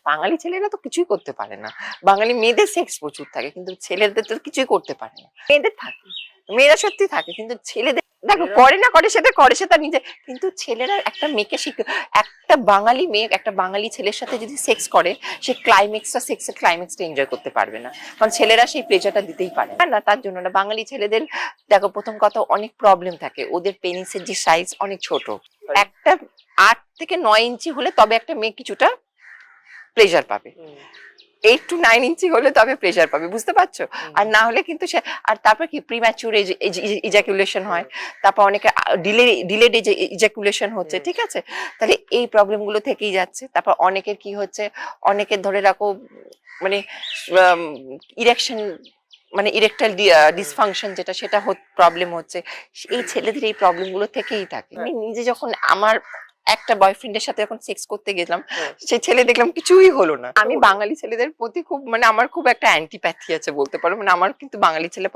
বাঙালি ছেলেরা তো কিছুই করতে পারে না, বাঙালি মেয়েদের সেক্স প্রচুর থাকে কিন্তু ছেলেদের তো কিছুই করতে পারে না। মেয়েদের থাকে, মেয়েরা সত্যি থাকে কিন্তু ছেলেদের দেখো করে না করে সেটা নিজে। কিন্তু ছেলেরা একটা মেয়েকে একটা বাঙালি মেয়ে একটা বাঙালি ছেলের সাথে যদি সেক্স করে, সে সেক্সের ক্লাইম্যাক্সটা এনজয় করতে পারবে না, কারণ ছেলেরা সেই প্লেজারটা দিতেই পারে না। তার জন্য না, বাঙালি ছেলেদের দেখো প্রথম কথা অনেক প্রবলেম থাকে, ওদের পেনিসের যে সাইজ অনেক ছোট, একটা 8 থেকে 9 ইঞ্চি হলে তবে একটা মেয়ে কিছুটা প্লেজার পাবে, 8 to 9 ইঞ্চি হলে তবে প্রেশার পাবে, বুঝতে পারছো? আর না হলে কিন্তু সে, আর তারপর কি প্রিম্যাচুর ইজাকুলেশন হয়, তারপর অনেকে ডিলেড ইজাকুলেশন হচ্ছে, ঠিক আছে? তাহলে এই প্রবলেম গুলো থেকেই যাচ্ছে। তারপর অনেকের কি হচ্ছে, অনেকের ধরে রাখো মানে ইরেকশন মানে ইরেকটাইল ডিসফাংশন যেটা, সেটা প্রবলেম হচ্ছে। এই ছেলেদের এই প্রবলেম গুলো থেকেই থাকে। আমি নিজে যখন আমার একটা বয়ফ্রেন্ডের সাথে যখন সেক্স করতে গেলাম, সেই ছেলে দেখলাম কিছুই হলো না। আমি বাঙালি ছেলেদের প্রতি খুব মানে আমার খুব একটা অ্যান্টিপ্যাথি আছে বলতে পারো, মানে আমার কিন্তু বাঙালি ছেলে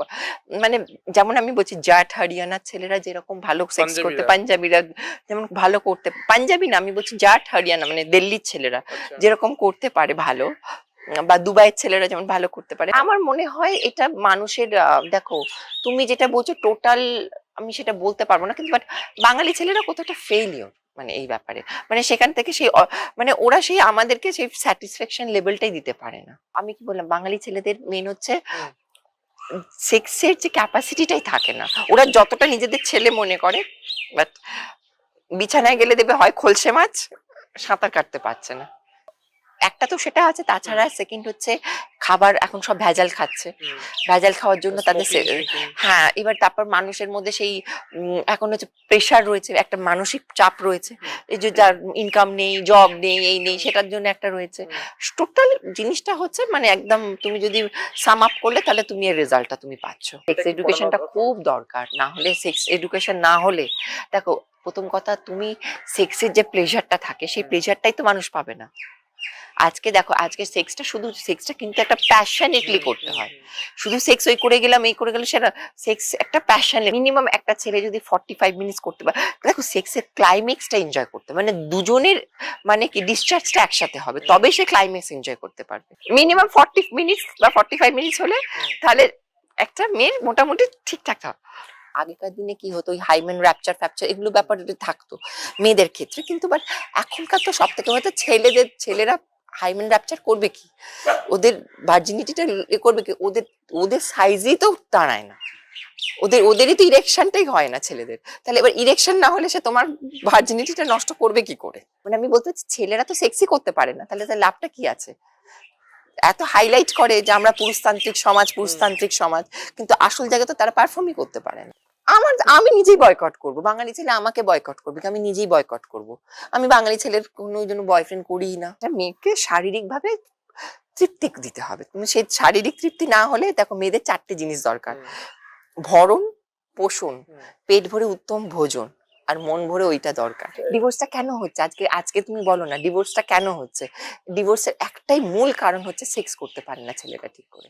মানে যেমন আমি বলছি জাট হরিয়ানার ছেলেরা যেরকম ভালো সেক্স করতে, পাঞ্জাবিরা যেমন ভালো করতে, পাঞ্জাবি না আমি বলছি জাট হরিয়ানা মানে দিল্লির ছেলেরা যেরকম করতে পারে ভালো, বা দুবাইয়ের ছেলেরা যেমন ভালো করতে পারে, আমার মনে হয় এটা মানুষের দেখো তুমি যেটা বলছো টোটাল আমি সেটা বলতে পারবো না, কিন্তু বাট বাঙালি ছেলেরা কোথাও ফেইলিওর মানে এই ব্যাপারে, মানে সেখান থেকে সেই মানে ওরা সেই আমাদেরকে সেই স্যাটিসফ্যাকশন লেভেলটাই দিতে পারে না। আমি কি বললাম, বাঙালি ছেলেদের মেন হচ্ছে সেক্সের যে ক্যাপাসিটিটাই থাকে না, ওরা যতটা নিজেদের ছেলে মনে করে, বাট বিছানায় গেলে দেবে হয় খলসে মাছ, সাঁতার কাটতে পারছে না। একটা তো সেটা আছে, তাছাড়া সেকেন্ড হচ্ছে খাবার এখন সব ভেজাল খাচ্ছে, ভেজাল খাওয়ার জন্য তাদের হ্যাঁ, এবার তারপর মানুষের মধ্যে সেই এখন হচ্ছে প্রেশার রয়েছে, একটা মানসিক চাপ রয়েছে, এই যে যার ইনকাম নেই, জব নেই, এই নেই, সেটার জন্য একটা রয়েছে। টোটাল জিনিসটা হচ্ছে মানে একদম তুমি যদি সাম আপ করলে তাহলে তুমি এর রেজাল্টটা তুমি পাচ্ছ। সেক্স এডুকেশনটা খুব দরকার, না হলে সেক্স এডুকেশন না হলে দেখো প্রথম কথা তুমি সেক্সের যে প্লেজারটা থাকে সেই প্লেজারটাই তো মানুষ পাবে না। আজকে দেখো আজকে সেক্সটা কিন্তু একটা প্যাশনেটলি করতে হয়, শুধু সেক্স ওই করে গেলাম এই করে গেলাম সেটা, সেক্স একটা প্যাশন। মিনিমাম একটা ছেলে যদি 45 মিনিটস করতে পারে, দেখো সেক্সের ক্লাইম্যাক্সটা এনজয় করতে মানে দুজনের মানে কি ডিসচার্জটা একসাথে হবে, তবে সে ক্লাইম্যাক্স এনজয় করতে পারবে। মিনিমাম 40 মিনিটস বা 45 মিনিটস হলে তাহলে একটা মেয়ের মোটামুটি ঠিকঠাক থাকে। আগেকার দিনে কি হতো, ওই হাইমেন র্যাপচার ফ্যাপচার এগুলো ব্যাপারে থাকতো মেয়েদের ক্ষেত্রে, কিন্তু বাট এখনকার তো সব থেকে হয়তো ছেলেরা হাইমেন র্যাপচার করবে কি, ওদের ভার্জিনিটিটা করবে কি, ওদের ওদের সাইজেই তো দাঁড়ায় না, ওদেরই তো ইরেকশনটাই হয় না ছেলেদের, তাহলে এবার ইরেকশন না হলে সে তোমার ভার্জিনিটিটা নষ্ট করবে কি করে? মানে আমি বলতে চাচ্ছি ছেলেরা তো সেক্সই করতে পারে না, তাহলে তার লাভটা কি আছে? এত হাইলাইট করে যে আমরা পুরুষতান্ত্রিক সমাজ, কিন্তু আসল জায়গায় তো তারা পারফর্মই করতে পারে না। আমি নিজেই বয়কট করব, বাঙালি ছেলে আমাকে বয়কট করবে, আমি নিজেই বয়কট করব। আমি বাঙালি ছেলের কোনো জন্য বয়ফ্রেন্ড করিই না। মেয়েকে শারীরিক ভাবে তৃপ্তি দিতে হবে, তুমি সেই শারীরিক তৃপ্তি না হলে দেখো মেয়েদের 4টে জিনিস দরকার: ভরণ, পোষণ, পেট ভরে উত্তম ভোজন, আর মন ভরে ওইটা দরকার। ডিভোর্সটা কেন হচ্ছে আজকে তুমি বলো না ডিভোর্সটা কেন হচ্ছে? ডিভোর্সের একটাই মূল কারণ হচ্ছে সেক্স করতে পারে না ছেলেটা ঠিক করে।